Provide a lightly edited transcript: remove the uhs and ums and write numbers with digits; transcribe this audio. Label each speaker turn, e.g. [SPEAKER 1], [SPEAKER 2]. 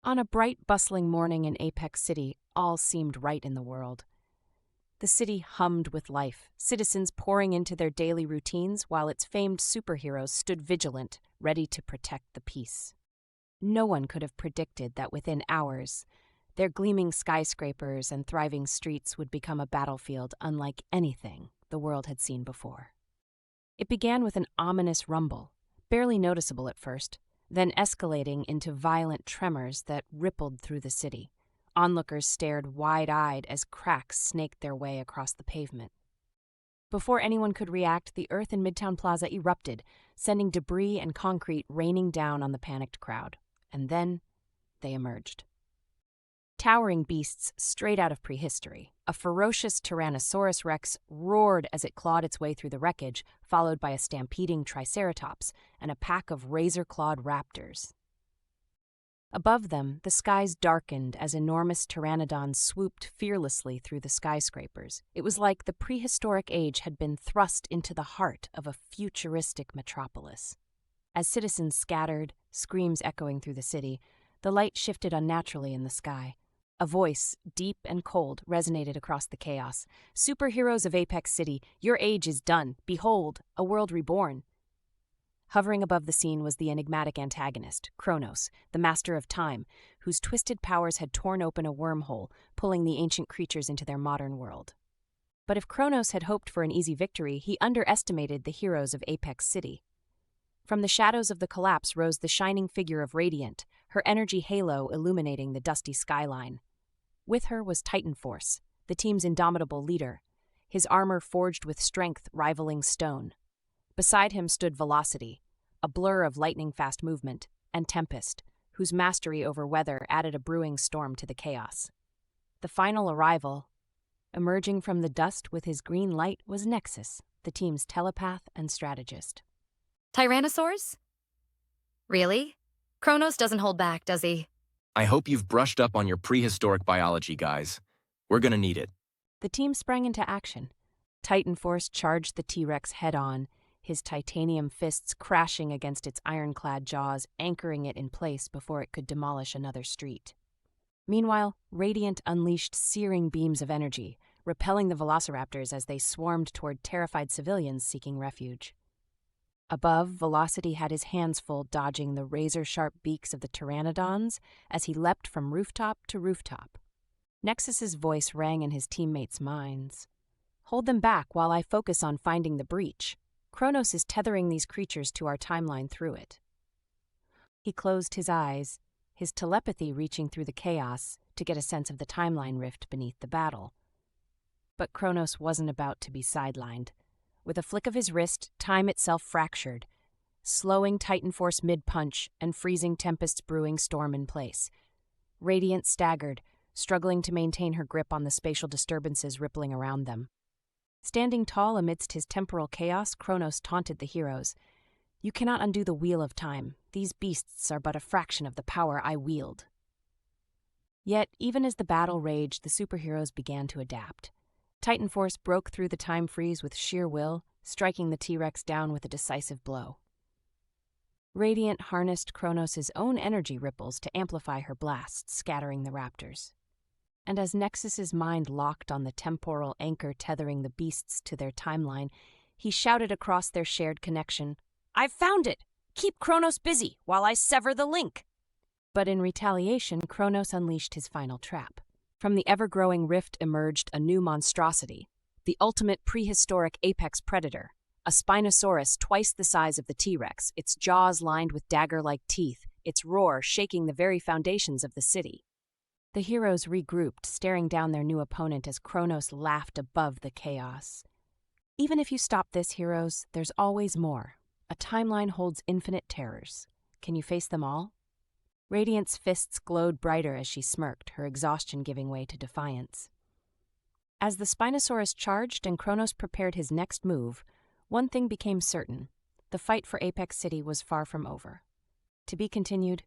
[SPEAKER 1] On a bright, bustling morning in Apex City, all seemed right in the world. The city hummed with life, citizens pouring into their daily routines while its famed superheroes stood vigilant, ready to protect the peace. No one could have predicted that within hours, their gleaming skyscrapers and thriving streets would become a battlefield unlike anything the world had seen before. It began with an ominous rumble, barely noticeable at first, then escalating into violent tremors that rippled through the city. Onlookers stared wide-eyed as cracks snaked their way across the pavement. Before anyone could react, the earth in Midtown Plaza erupted, sending debris and concrete raining down on the panicked crowd. And then they emerged. Towering beasts straight out of prehistory, a ferocious Tyrannosaurus Rex roared as it clawed its way through the wreckage, followed by a stampeding Triceratops and a pack of razor-clawed raptors. Above them, the skies darkened as enormous pteranodons swooped fearlessly through the skyscrapers. It was like the prehistoric age had been thrust into the heart of a futuristic metropolis. As citizens scattered, screams echoing through the city, the light shifted unnaturally in the sky. A voice, deep and cold, resonated across the chaos. "Superheroes of Apex City, your age is done. Behold, a world reborn." Hovering above the scene was the enigmatic antagonist, Kronos, the master of time, whose twisted powers had torn open a wormhole, pulling the ancient creatures into their modern world. But if Kronos had hoped for an easy victory, he underestimated the heroes of Apex City. From the shadows of the collapse rose the shining figure of Radiant, her energy halo illuminating the dusty skyline. With her was Titan Force, the team's indomitable leader, his armor forged with strength rivaling stone. Beside him stood Velocity, a blur of lightning-fast movement, and Tempest, whose mastery over weather added a brewing storm to the chaos. The final arrival, emerging from the dust with his green light, was Nexus, the team's telepath and strategist.
[SPEAKER 2] Tyrannosaurs? Really? Kronos doesn't hold back, does he?
[SPEAKER 3] I hope you've brushed up on your prehistoric biology, guys. We're gonna need it.
[SPEAKER 1] The team sprang into action. Titan Force charged the T-Rex head-on, his titanium fists crashing against its ironclad jaws, anchoring it in place before it could demolish another street. Meanwhile, Radiant unleashed searing beams of energy, repelling the velociraptors as they swarmed toward terrified civilians seeking refuge. Above, Velocity had his hands full dodging the razor-sharp beaks of the pteranodons as he leapt from rooftop to rooftop. Nexus's voice rang in his teammates' minds. "Hold them back while I focus on finding the breach. Kronos is tethering these creatures to our timeline through it." He closed his eyes, his telepathy reaching through the chaos to get a sense of the timeline rift beneath the battle. But Kronos wasn't about to be sidelined. With a flick of his wrist, time itself fractured, slowing Titan Force mid-punch and freezing Tempest's brewing storm in place. Radiant staggered, struggling to maintain her grip on the spatial disturbances rippling around them. Standing tall amidst his temporal chaos, Kronos taunted the heroes. "You cannot undo the wheel of time. These beasts are but a fraction of the power I wield." Yet, even as the battle raged, the superheroes began to adapt. Titan Force broke through the time freeze with sheer will, striking the T-Rex down with a decisive blow. Radiant harnessed Kronos' own energy ripples to amplify her blasts, scattering the raptors. And as Nexus's mind locked on the temporal anchor tethering the beasts to their timeline, he shouted across their shared connection, "I've found it! Keep Kronos busy while I sever the link!" But in retaliation, Kronos unleashed his final trap. From the ever-growing rift emerged a new monstrosity, the ultimate prehistoric apex predator, a Spinosaurus twice the size of the T-Rex, its jaws lined with dagger-like teeth, its roar shaking the very foundations of the city. The heroes regrouped, staring down their new opponent as Kronos laughed above the chaos. "Even if you stop this, heroes, there's always more. A timeline holds infinite terrors. Can you face them all?" Radiant's fists glowed brighter as she smirked, her exhaustion giving way to defiance. As the Spinosaurus charged and Kronos prepared his next move, one thing became certain. The fight for Apex City was far from over. To be continued,